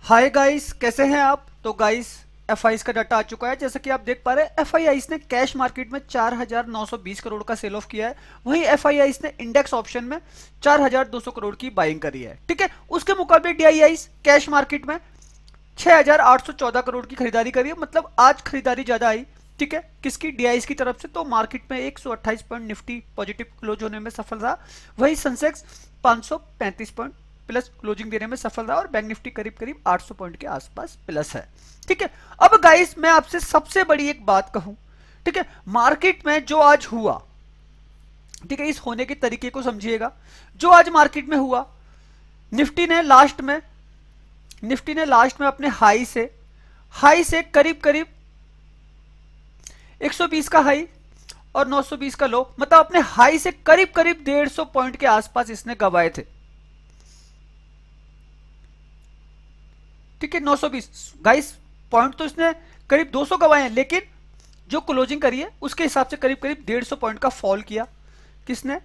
Hi guys, कैसे हैं आप। तो गाइस, एफआईज का डाटा आ चुका है। जैसा कि आप देख पा रहे हैं, एफआईआईज ने कैश मार्केट में 4,920 करोड़ का सेल ऑफ किया है। वहीं एफआईआईज ने इंडेक्स ऑप्शन में 4,200 करोड़ की बाइंग करी है। ठीक है, उसके मुकाबले डीआईआईज कैश मार्केट में 6,814 करोड़ की खरीदारी करी है। मतलब आज खरीदारी ज्यादा आई। ठीक है, किसकी? डीआईआईज की तरफ से। तो मार्केट में 128 पॉइंट निफ्टी पॉजिटिव क्लोज होने में सफल रहा। वही सेंसेक्स 535 पॉइंट प्लस क्लोजिंग देने में सफल रहा और बैंक निफ्टी करीब करीब 800 पॉइंट के आसपास प्लस है। ठीक है, अब गाइस मैं आपसे सबसे बड़ी एक बात कहूं। ठीक है, मार्केट में जो आज हुआ, ठीक है, इस होने के तरीके को समझिएगा। जो आज मार्केट में हुआ, निफ्टी ने लास्ट में अपने हाई से करीब करीब 120 का हाई और 920 का लो, मतलब अपने हाई से करीब करीब 150 पॉइंट के आसपास इसने गवाए थे। ठीक है, 920 गाइस पॉइंट तो इसने करीब 200 गवाए हैं, लेकिन जो क्लोजिंग करी है उसके हिसाब से करीब करीब 150 पॉइंट का फॉल किया। किसने?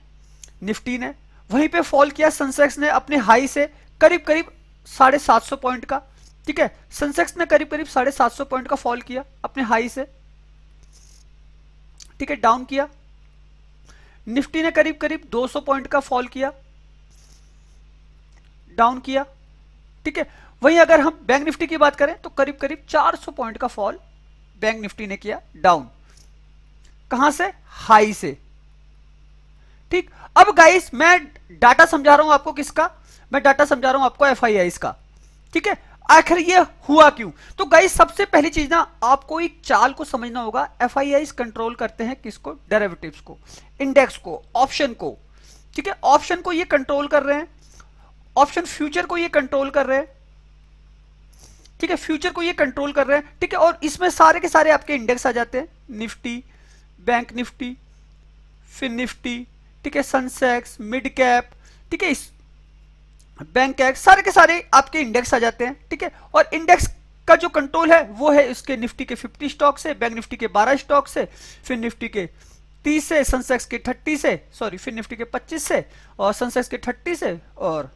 निफ्टी ने। वहीं पे फॉल किया सेंसेक्स ने अपने हाई से करीब करीब 750 पॉइंट का। ठीक है, सेंसेक्स ने करीब करीब 750 पॉइंट का फॉल किया अपने हाई से। ठीक है, डाउन किया। निफ्टी ने करीब करीब 200 पॉइंट का फॉल किया, डाउन किया। ठीक है, वहीं अगर हम बैंक निफ्टी की बात करें तो करीब करीब 400 पॉइंट का फॉल बैंक निफ्टी ने किया, डाउन। कहां से? हाई से। ठीक, अब गाइस मैं डाटा समझा रहा हूं आपको। किसका? मैं डाटा समझा रहा हूं आपको एफआईआईज का। ठीक है, आखिर ये हुआ क्यों? तो गाइस सबसे पहली चीज ना, आपको एक चाल को समझना होगा। एफआईआईज कंट्रोल करते हैं किसको? डेरिवेटिव्स को, इंडेक्स को, ऑप्शन को। ठीक है, ऑप्शन को ये कंट्रोल कर रहे हैं, ऑप्शन फ्यूचर को ये कंट्रोल कर रहे हैं। ठीक है, फ्यूचर को ये कंट्रोल कर रहे हैं। ठीक है, और इसमें सारे के सारे आपके इंडेक्स आ जाते हैं। Nifty, bank Nifty, fin Nifty, ठीक है, सनसेक्स, मिड कैप, ठीक है, इस बैंक एक्स, सारे के सारे आपके इंडेक्स आ जाते हैं। ठीक है, और इंडेक्स का जो कंट्रोल है वो है इसके निफ्टी के 50 स्टॉक से, बैंक निफ्टी के 12 स्टॉक से, फिर निफ्टी के 30 से, सनसेक्स के 30 से, सॉरी फिर निफ्टी के 25 से, और सनसेक्स के 30 से, और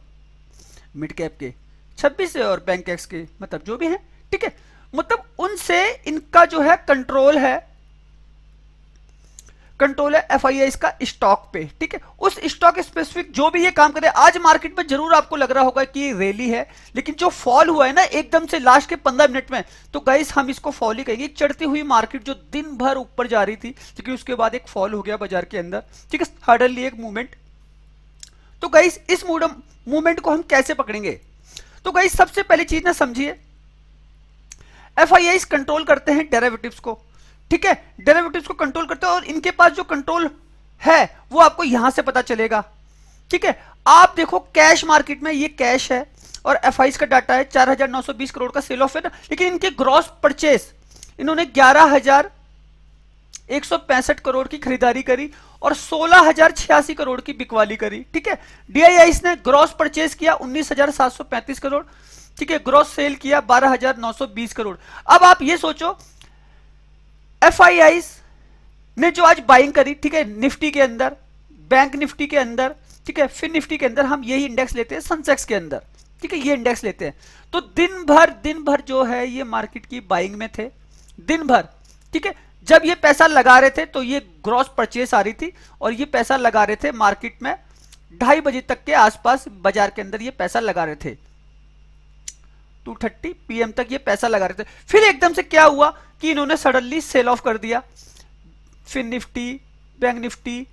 मिड कैप के 26 से, और बैंक एक्स के मतलब जो भी है। ठीक है, मतलब उनसे इनका जो है कंट्रोल है एफआईआई का स्टॉक पे। ठीक है, उस स्टॉक स्पेसिफिक जो भी ये काम करे। आज मार्केट में जरूर आपको लग रहा होगा कि ये रैली है, लेकिन जो फॉल हुआ है ना एकदम से लास्ट के 15 मिनट में, तो गाइस हम इसको फॉल ही कहेंगे। चढ़ती हुई मार्केट जो दिन भर ऊपर जा रही थी, लेकिन उसके बाद एक फॉल हो गया बाजार के अंदर। ठीक है, सडनली एक मूवमेंट। तो गाइस इस मूवमेंट को हम कैसे पकड़ेंगे? तो गाइस सबसे पहली चीज ना समझिए, एफआईआई कंट्रोल करते हैं डेरिवेटिव्स को। ठीक है, डेरिवेटिव्स को कंट्रोल करते हैं, और इनके पास जो कंट्रोल है वो आपको यहां से पता चलेगा। ठीक है, आप देखो कैश मार्केट में ये कैश है और एफआईआई का डाटा है, 4,920 करोड़ का सेल ऑफ है ना, लेकिन इनके ग्रॉस परचेस इन्होंने 11,165 करोड़ की खरीदारी करी और 16,086 करोड़ की बिकवाली करी। ठीक है, डीआईआई ने ग्रॉस परचेस किया 19,735 करोड़। ठीक है, ग्रॉस सेल किया 12,920 करोड़। अब आप ये सोचो, एफआईआई ने जो आज बाइंग करी, ठीक है, निफ्टी के अंदर, बैंक निफ्टी के अंदर, ठीक है, फिर निफ्टी के अंदर, हम यही इंडेक्स लेते हैं सेंसेक्स के अंदर। ठीक है, ये इंडेक्स लेते हैं। तो दिन भर जो है ये मार्केट की बाइंग में थे, दिन भर। ठीक है, जब ये पैसा लगा रहे थे तो ये ग्रॉस परचेस आ रही थी, और ये पैसा लगा रहे थे मार्केट में 2:30 बजे तक के आसपास बाजार के अंदर ये पैसा लगा रहे थे। 2:30 PM तक ये पैसा लगा रहे थे। फिर एकदम से क्या हुआ कि इन्होंने सडनली सेल ऑफ कर दिया। फिर निफ्टी, बैंक निफ्टी,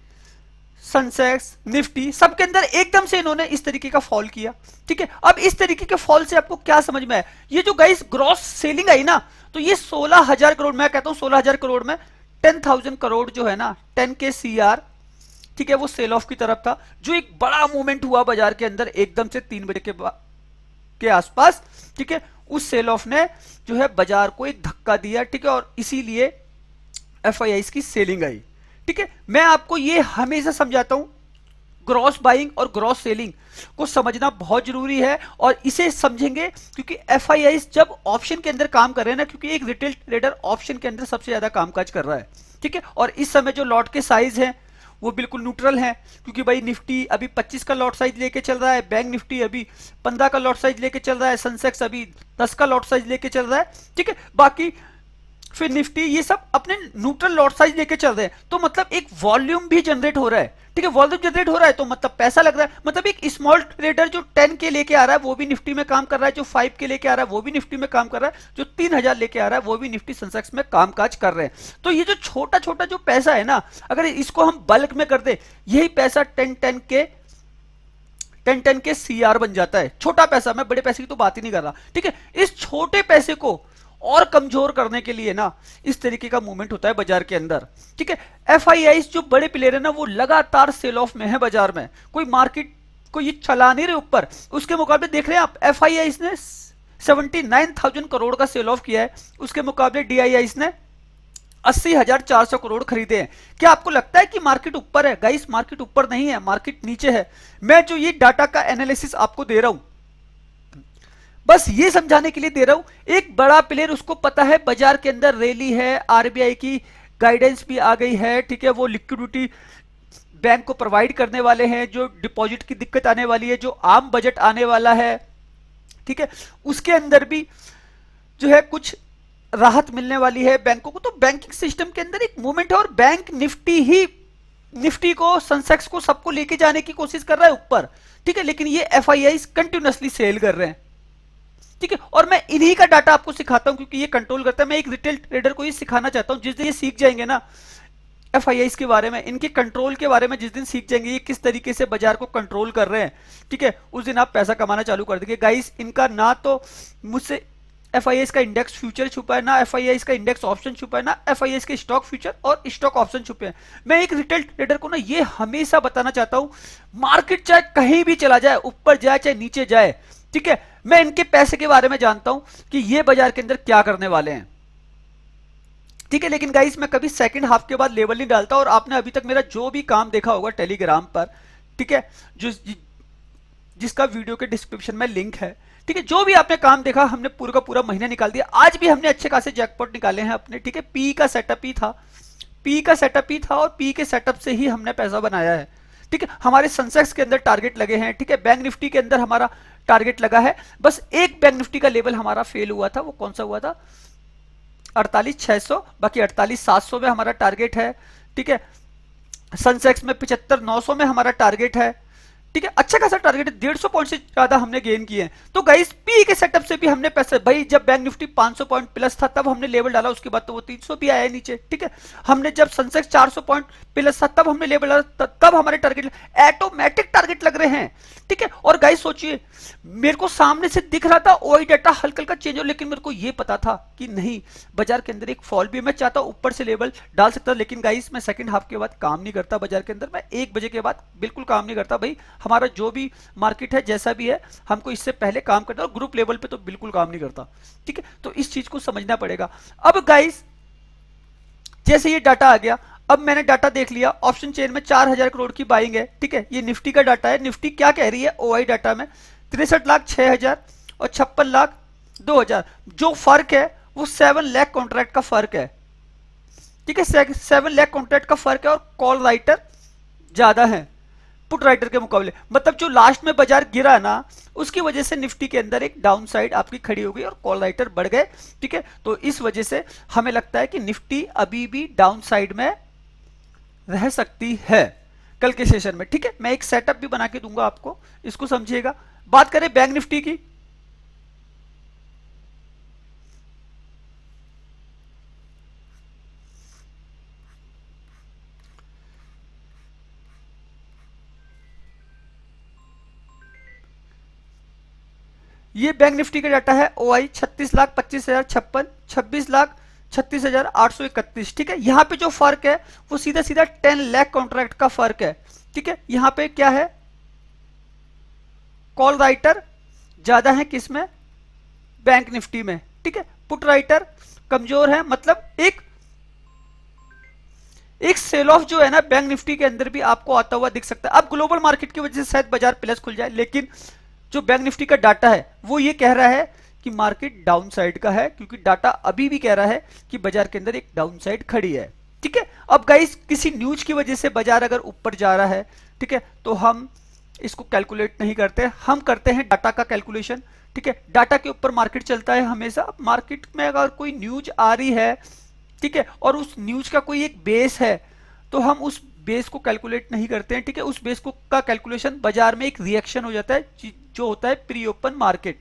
सनसेक्स, निफ्टी, सबके अंदर एकदम से इन्होंने इस तरीके का फॉल किया। ठीक है, अब इस तरीके के फॉल से आपको क्या समझ में आया? ये जो गाइस ग्रॉस सेलिंग आई ना, तो ये 16,000 करोड़, मैं कहता हूं 16,000 करोड़ में 10,000 करोड़ जो है ना, 10 के CR, ठीक है, वो सेल ऑफ की तरफ था। जो एक बड़ा मूवमेंट हुआ बाजार के अंदर एकदम से 3 बजे के आसपास। ठीक है, उस सेल ऑफ ने जो है बाजार को एक धक्का दिया। ठीक है, और इसीलिए एफआईआई की सेलिंग आई। ठीक है, मैं आपको ये हमेशा समझाता हूं, ग्रॉस बाइंग और ग्रॉस सेलिंग को समझना बहुत जरूरी है, और इसे समझेंगे क्योंकि एफआईआई जब ऑप्शन के अंदर काम कर रहे हैं ना, क्योंकि एक रिटेल ट्रेडर ऑप्शन के अंदर सबसे ज्यादा कामकाज कर रहा है। ठीक है, और इस समय जो लॉट के साइज है वो बिल्कुल न्यूट्रल हैं, क्योंकि भाई निफ्टी अभी 25 का लॉट साइज लेके चल रहा है, बैंक निफ्टी अभी 15 का लॉट साइज लेके चल रहा है, सेंसेक्स अभी 10 का लॉट साइज लेके चल रहा है, ठीक है। बाकी फिर निफ्टी ये सब अपने न्यूट्रल लॉट साइज लेके चल रहे हैं, तो मतलब एक वॉल्यूम भी जनरेट हो रहा है, ठीक है। वॉल्यूम जनरेट हो रहा है तो मतलब पैसा लग रहा है, मतलब एक स्मॉल ट्रेडर जो 10 के लेके आ रहा है वो भी निफ्टी में काम कर रहा है, जो 5 के लेके आ रहा है वो भी निफ्टी में काम कर रहा है, जो 3000 लेके आ रहा है वो भी निफ्टी सेंसेक्स में कामकाज कर रहे हैं। तो ये जो छोटा छोटा जो पैसा है ना, अगर इसको हम बल्क में कर दे, यही पैसा 10 के सीआर बन जाता है। छोटा पैसा, मैं बड़े पैसे की तो बात ही नहीं कर रहा, ठीक है। इस छोटे पैसे को और कमजोर करने के लिए ना इस तरीके का मूवमेंट होता है बाजार के अंदर, ठीक है। एफआईआईस जो बड़े प्लेयर है ना वो लगातार सेल ऑफ में है बाजार में, कोई मार्केट को ये चला नहीं रहे ऊपर। उसके मुकाबले देख रहे हैं आप, एफआईआईस ने 79,000 करोड़ का सेल ऑफ किया है, उसके मुकाबले डीआईआईस ने 80,400 करोड़ खरीदे हैं। क्या आपको लगता है कि मार्केट ऊपर है? गाइस मार्केट ऊपर नहीं है, मार्केट नीचे है। मैं जो ये डाटा का एनालिसिस आपको दे रहा हूं बस ये समझाने के लिए दे रहा हूं। एक बड़ा प्लेयर, उसको पता है बाजार के अंदर रैली है, आरबीआई की गाइडेंस भी आ गई है, ठीक है। वो लिक्विडिटी बैंक को प्रोवाइड करने वाले हैं, जो डिपॉजिट की दिक्कत आने वाली है, जो आम बजट आने वाला है, ठीक है, उसके अंदर भी जो है कुछ राहत मिलने वाली है बैंकों को। तो बैंकिंग सिस्टम के अंदर एक मूवमेंट है, और बैंक निफ्टी ही निफ्टी को, सेंसेक्स को, सबको लेके जाने की कोशिश कर रहा है ऊपर, ठीक है। लेकिन ये एफआईआई कंटिन्यूअसली सेल कर रहे हैं, ठीक है। और मैं इन्हीं का डाटा आपको सिखाता हूं क्योंकि ये कंट्रोल करता है। मैं एक रिटेल ट्रेडर को ये सिखाना चाहता हूं, जिस दिन ये सीख जाएंगे ना एफआईआईस के बारे में, इनके कंट्रोल के बारे में जिस दिन सीख जाएंगे, ये किस तरीके से बाजार को कंट्रोल कर रहे हैं, ठीक है, उस दिन आप पैसा कमाना चालू कर देंगे। गाइस इनका ना तो मुझसे एफआईआईस का इंडेक्स फ्यूचर छुपा है, ना एफआईआईस का इंडेक्स ऑप्शन छुपा है, ना एफआईआईस के स्टॉक फ्यूचर और स्टॉक ऑप्शन छुपे हैं। मैं एक रिटेल ट्रेडर को ना ये हमेशा बताना चाहता हूं, मार्केट चाहे कहीं भी चला जाए, ऊपर जाए चाहे नीचे जाए, ठीक है, मैं इनके पैसे के बारे में जानता हूं कि ये बाजार के अंदर क्या करने वाले हैं, ठीक है। लेकिन गाइस मैं कभी सेकंड हाफ के बाद लेवल नहीं डालता, और आपने अभी तक मेरा जो भी काम देखा होगा टेलीग्राम पर, ठीक है, जिसका वीडियो के डिस्क्रिप्शन में लिंक है, ठीक है, जो भी आपने काम देखा हमने पूरा का पूरा महीना निकाल दिया। आज भी हमने अच्छे खासे जैकपॉट निकाले हैं अपने, ठीक है। पी का सेटअप ही था, और पी के सेटअप से ही हमने पैसा बनाया है, ठीक है। हमारे सेंसेक्स के अंदर टारगेट लगे हैं, ठीक है। बैंक निफ्टी के अंदर हमारा टारगेट लगा है, बस एक बैंक निफ्टी का लेवल हमारा फेल हुआ था, वो कौन सा हुआ था? 48,600, बाकी 48,700 में हमारा टारगेट है, ठीक है। सेंसेक्स में 75,900 में हमारा टारगेट है, ठीक है। अच्छा खासा टारगेट है, 150 पॉइंट से ज्यादा हमने गेन किए हैं। तो गाइस पी के सेटअप से भी हमने पैसे, भाई जब बैंक निफ्टी 500 पॉइंट प्लस था तब हमने लेवल डाला, उसके बाद तो वो 300 भी आया नीचे, ठीक है। हमने जब सेंसेक्स 400 पॉइंट प्लस था तब हमने लेवल डाला, तब हमारे टारगेट ऑटोमेटिक टारगेट लग रहे हैं, ठीक है। और गाइस सोचिए, मेरे को सामने से दिख रहा था ओआई डाटा हल्का हल्का चेंज हो, लेकिन मेरे को ये पता था कि नहीं, बाजार के अंदर एक फॉल भी, मैं चाहता हूं ऊपर से लेवल डाल सकता, लेकिन गाइस मैं सेकंड हाफ के बाद काम नहीं करता बाजार के अंदर, मैं 1 बजे के बाद बिल्कुल काम नहीं करता। भाई हमारा जो भी मार्केट है जैसा भी है, हमको इससे पहले काम करना, और ग्रुप लेवल पे तो बिल्कुल काम नहीं करता, ठीक है। तो इस चीज को समझना पड़ेगा। अब गाइस जैसे ये डाटा आ गया, अब मैंने डाटा देख लिया, ऑप्शन चेन में 4,000 करोड़ की बाइंग है, ठीक है। ये निफ्टी का डाटा है, निफ्टी क्या कह रही है ओआई डाटा में? 63 लाख 6,000 और 56 लाख 2,000। जो फर्क है वो 7 लाख कॉन्ट्रैक्ट का फर्क है, ठीक है। 7 लाख कॉन्ट्रैक्ट का फर्क है, और कॉल राइटर ज्यादा है पुट राइटर के मुकाबले। मतलब जो लास्ट में बाजार गिरा ना, उसकी वजह से निफ्टी के अंदर एक डाउन साइड आपकी खड़ी हो गई और कॉल राइटर बढ़ गए, ठीक है। तो इस वजह से हमें लगता है कि निफ्टी अभी भी डाउन साइड में रह सकती है कल के सेशन में, ठीक है। मैं एक सेटअप भी बना के दूंगा आपको, इसको समझिएगा। बात करें बैंक निफ्टी की, ये बैंक निफ्टी का डाटा है ओआई 36,25,056, 26,36,831, ठीक है। यहां पे जो फर्क है वो सीधा सीधा 10 लाख कॉन्ट्रैक्ट का फर्क है, ठीक है। यहां पे क्या है? कॉल राइटर ज्यादा है किसमें? बैंक निफ्टी में, ठीक है। पुट राइटर कमजोर है, मतलब एक सेल ऑफ जो है ना बैंक निफ्टी के अंदर भी आपको आता हुआ दिख सकता है। अब ग्लोबल मार्केट की वजह से शायद बाजार प्लस खुल जाए, लेकिन जो बैंक निफ्टी का डाटा है वो ये कह रहा है कि मार्केट डाउन साइड का है, क्योंकि डाटा अभी भी कह रहा है कि बाजार के अंदर एक डाउन साइड खड़ी है, ठीक है। अब गाइस किसी न्यूज की वजह से बाजार अगर ऊपर जा रहा है, ठीक है, तो हम इसको कैलकुलेट नहीं करते, हम करते हैं डाटा का कैलकुलेशन। ठीक है, डाटा के ऊपर मार्केट चलता है हमेशा। मार्केट में अगर कोई न्यूज आ रही है, ठीक है, और उस न्यूज का कोई एक बेस है, तो हम उस बेस को कैलकुलेट नहीं करते हैं। ठीक है, उस बेस को का कैलकुलेशन बाजार में एक रिएक्शन हो जाता है जो होता है प्री ओपन मार्केट।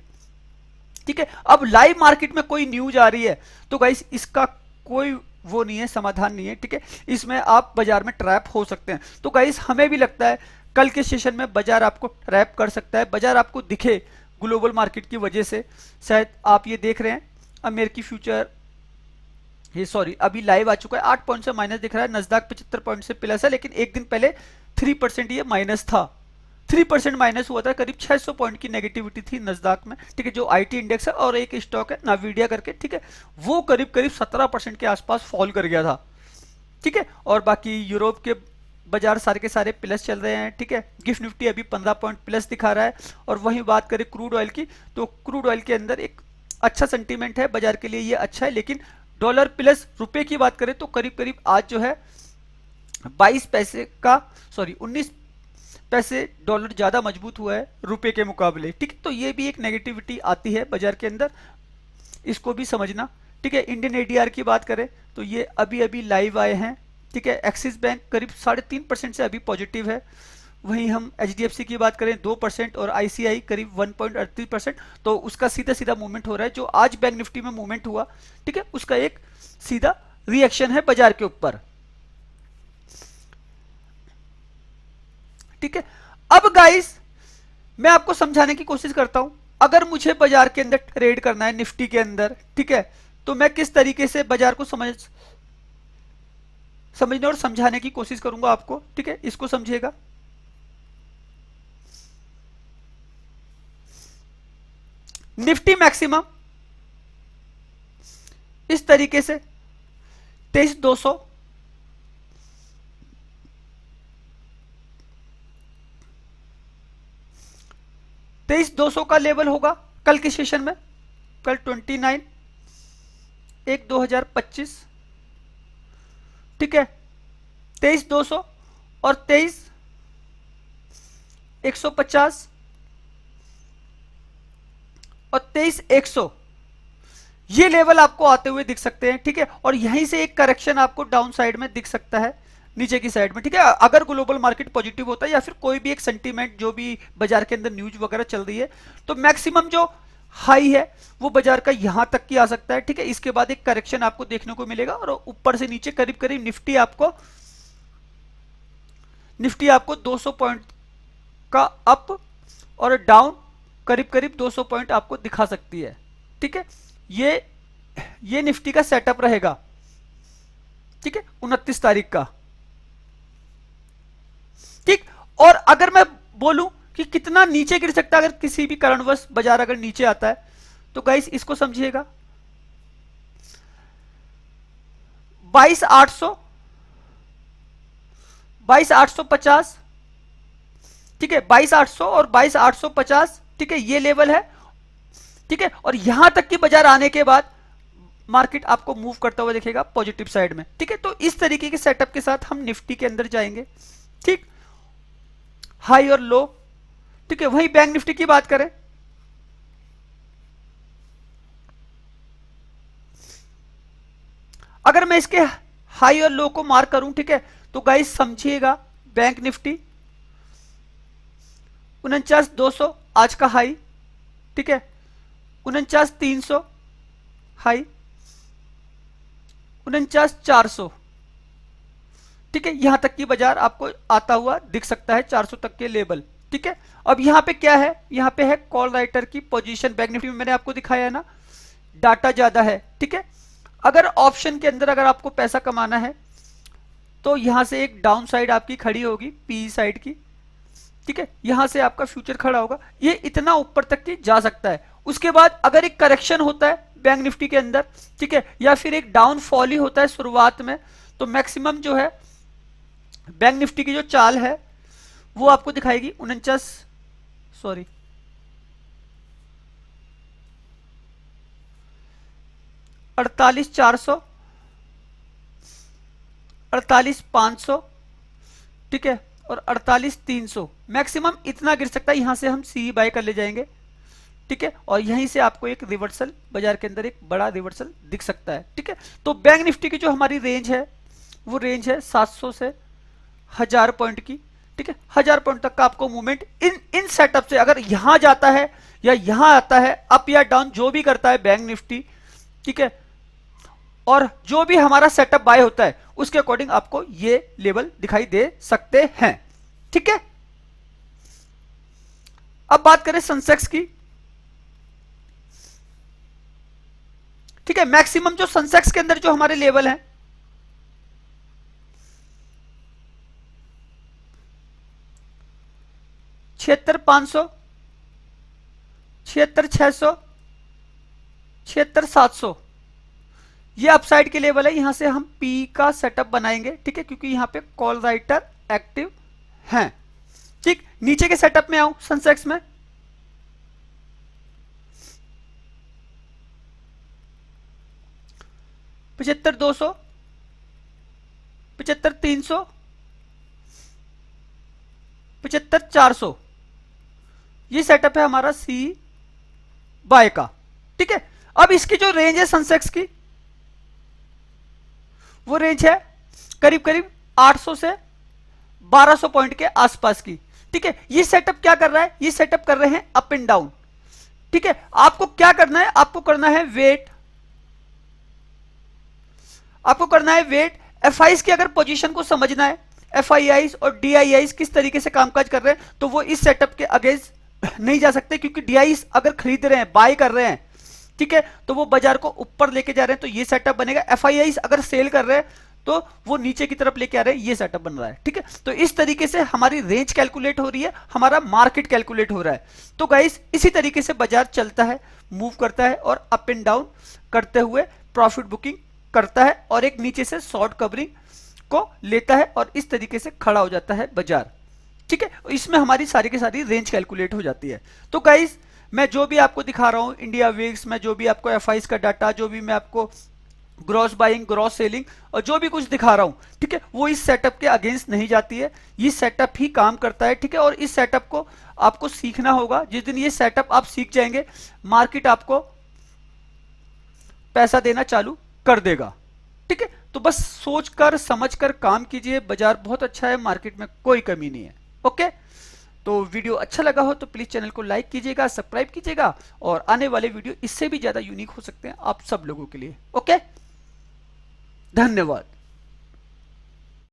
ठीक है, अब लाइव मार्केट में कोई न्यूज आ रही है तो गाइस इसका कोई वो नहीं है, समाधान नहीं है। ठीक है, इसमें आप बाजार में ट्रैप हो सकते हैं। तो गाइस हमें भी लगता है कल के सेशन में बाजार आपको ट्रैप कर सकता है, बाजार आपको दिखे ग्लोबल मार्केट की वजह से। शायद आप ये देख रहे हैं अमेरिकी फ्यूचर, ये सॉरी अभी लाइव आ चुका है, 8 पॉइंट से माइनस दिख रहा है, नजदाक 75 पॉइंट से प्लस है, लेकिन एक दिन पहले 3% ये माइनस था, 3% माइनस हुआ था, करीब 600 पॉइंट की नेगेटिविटी थी नजदाक में। ठीक है, जो आईटी इंडेक्स है और एक स्टॉक है नावीडिया करके, ठीक है, वो करीब करीब 17% के आसपास फॉल कर गया था। ठीक है, और बाकी यूरोप के बाजार सारे के सारे प्लस चल रहे हैं। ठीक है, गिफ्ट निफ्टी अभी 15 पॉइंट प्लस दिखा रहा है। और वहीं बात करें क्रूड ऑयल की, तो क्रूड ऑयल के अंदर एक अच्छा सेंटीमेंट है, बाजार के लिए ये अच्छा है। लेकिन डॉलर प्लस रुपए की बात करें तो करीब करीब आज जो है 22 पैसे का, सॉरी 19 पैसे डॉलर ज्यादा मजबूत हुआ है रुपए के मुकाबले। ठीक है, तो ये भी एक नेगेटिविटी आती है बाजार के अंदर, इसको भी समझना। ठीक है, इंडियन एडीआर की बात करें तो ये अभी अभी लाइव आए हैं। ठीक है, एक्सिस बैंक करीब 3.5% से अभी पॉजिटिव है। वहीं हम एचडीएफसी की बात करें 2% और आईसीआई करीब 1.38%। तो उसका सीधा सीधा मूवमेंट हो रहा है, जो आज बैंक निफ्टी में मूवमेंट हुआ, ठीक है, उसका एक सीधा रिएक्शन है बाजार के ऊपर। ठीक है, अब गाइस मैं आपको समझाने की कोशिश करता हूं, अगर मुझे बाजार के अंदर ट्रेड करना है निफ्टी के अंदर, ठीक है, तो मैं किस तरीके से बाजार को समझने और समझाने की कोशिश करूंगा आपको। ठीक है, इसको समझिएगा। निफ्टी मैक्सिमम इस तरीके से 23,200, 23,200 का लेवल होगा कल के सेशन में, कल 29/1/2025। ठीक है, 23,200 और 23,150 और 23,100 ये लेवल आपको आते हुए दिख सकते हैं। ठीक है, और यहीं से एक करेक्शन आपको डाउन साइड में दिख सकता है, नीचे की साइड में। ठीक है, अगर ग्लोबल मार्केट पॉजिटिव होता है या फिर कोई भी एक सेंटीमेंट जो भी बाजार के अंदर न्यूज वगैरह चल रही है, तो मैक्सिमम जो हाई है वो बाजार का यहां तक की आ सकता है। ठीक है, इसके बाद एक करेक्शन आपको देखने को मिलेगा और ऊपर से नीचे करीब करीब निफ्टी आपको 200 पॉइंट का अप और डाउन करीब करीब 200 पॉइंट आपको दिखा सकती है। ठीक है, ये निफ्टी का सेटअप रहेगा। ठीक है, 29 तारीख का। ठीक, और अगर मैं बोलूं कि कितना नीचे गिर सकता है अगर किसी भी कारणवश बाजार अगर नीचे आता है, तो गाइस इसको समझिएगा, 22,800, 22,850, ठीक है, 22,800 और 22,850, ठीक है, ये लेवल है। ठीक है, और यहां तक की बाजार आने के बाद मार्केट आपको मूव करता हुआ दिखेगा पॉजिटिव साइड में। ठीक है, तो इस तरीके के सेटअप के साथ हम निफ्टी के अंदर जाएंगे। ठीक, हाई और लो। ठीक है, वही बैंक निफ्टी की बात करें, अगर मैं इसके हाई और लो को मार्क करूं, ठीक है, तो गाइस समझिएगा, बैंक निफ्टी 49,200 आज का हाई। ठीक है, 49,300 हाई, 49,400। ठीक है, यहां तक की बाजार आपको आता हुआ दिख सकता है, 400 तक के लेवल। ठीक है, अब यहां पे क्या है, यहां पे है कॉल राइटर की पोजीशन। बैंक निफ्टी में मैंने आपको दिखाया है ना, डाटा ज्यादा है। ठीक है, अगर ऑप्शन के अंदर अगर आपको पैसा कमाना है तो यहां से एक डाउन साइड आपकी खड़ी होगी, पी साइड की। ठीक है, यहां से आपका फ्यूचर खड़ा होगा, ये इतना ऊपर तक की जा सकता है। उसके बाद अगर एक करेक्शन होता है बैंक निफ्टी के अंदर, ठीक है, या फिर एक डाउन फॉल ही होता है शुरुआत में, तो मैक्सिमम जो है बैंक निफ्टी की जो चाल है वो आपको दिखाएगी 49, सॉरी 48,400 48,500, ठीक है, और 48,300, मैक्सिमम इतना गिर सकता है। यहां से हम सी बाय कर ले जाएंगे, ठीक है, और यहीं से आपको एक रिवर्सल बाजार के अंदर एक बड़ा रिवर्सल दिख सकता है, ठीक है। तो बैंक निफ्टी की जो हमारी रेंज है वो रेंज है 700 से 1000 पॉइंट की, ठीक है। 1000 पॉइंट तक का आपको मूवमेंट इन सेटअप से अगर यहां जाता है या यहां आता है, अप या डाउन जो भी करता है बैंक निफ्टी, ठीक है, और जो भी हमारा सेटअप बाय होता है उसके अकॉर्डिंग आपको ये लेवल दिखाई दे सकते हैं, ठीक है। अब बात करें सेंसेक्स की, ठीक है। मैक्सिमम जो सेंसेक्स के अंदर जो हमारे लेवल हैं, 76,500, 76,600, 76,700, ये अपसाइड के लेवल है। यहां से हम पी का सेटअप बनाएंगे, ठीक है, क्योंकि यहां पे कॉल राइटर एक्टिव हैं, ठीक। नीचे के सेटअप में आऊं सेंसेक्स में, पचहत्तर 200, 75,300, 75,400, ये सेटअप है हमारा सी बाय का, ठीक है। अब इसकी जो रेंज है सेंसेक्स की, वो रेंज है करीब करीब 800 से 1200 पॉइंट के आसपास की, ठीक है। ये सेटअप क्या कर रहा है, ये सेटअप कर रहे हैं अप एंड डाउन, ठीक है। आपको क्या करना है, आपको करना है वेट, आपको करना है वेट। एफआईज की अगर पोजीशन को समझना है, एफआईआईज और डीआईआईज किस तरीके से कामकाज कर रहे हैं, तो वो इस सेटअप के अगेंस्ट नहीं जा सकते, क्योंकि डीआईज अगर खरीद रहे हैं, बाय कर रहे हैं, ठीक है, तो वो बाजार को ऊपर लेके जा रहे हैं, तो ये सेटअप बनेगा। एफआईआईज अगर सेल कर रहे हैं तो वो नीचे की तरफ लेके आ रहे हैं, ये सेटअप बन रहा है, ठीक है। तो इस तरीके से हमारी रेंज कैलकुलेट हो रही है, हमारा मार्केट कैलकुलेट हो रहा है। तो गाइस इसी तरीके से बाजार चलता है, मूव करता है और अप एंड डाउन करते हुए प्रॉफिट बुकिंग करता है और एक नीचे से शॉर्ट कवरिंग को लेता है और इस तरीके से खड़ा हो जाता है बाजार, ठीक है। इसमें हमारी सारी की सारी रेंज कैलकुलेट हो जाती है। तो गाइस मैं जो भी आपको दिखा रहा हूं इंडिया विक्स में, जो भी आपको एफआईज का डाटा, जो भी मैं आपको ग्रॉस बाइंग ग्रॉस सेलिंग और जो भी कुछ दिखा रहा हूं, ठीक है, वो इस सेटअप के अगेंस्ट नहीं जाती है, ये सेटअप ही काम करता है, ठीक है। और इस सेटअप को आपको सीखना होगा। जिस दिन ये सेटअप आप सीख जाएंगे, मार्केट आपको पैसा देना चालू कर देगा, ठीक है। तो बस सोचकर समझकर काम कीजिए, बाजार बहुत अच्छा है, मार्केट में कोई कमी नहीं है, ओके। तो वीडियो अच्छा लगा हो तो प्लीज चैनल को लाइक कीजिएगा, सब्सक्राइब कीजिएगा, और आने वाले वीडियो इससे भी ज्यादा यूनिक हो सकते हैं आप सब लोगों के लिए, ओके। धन्यवाद।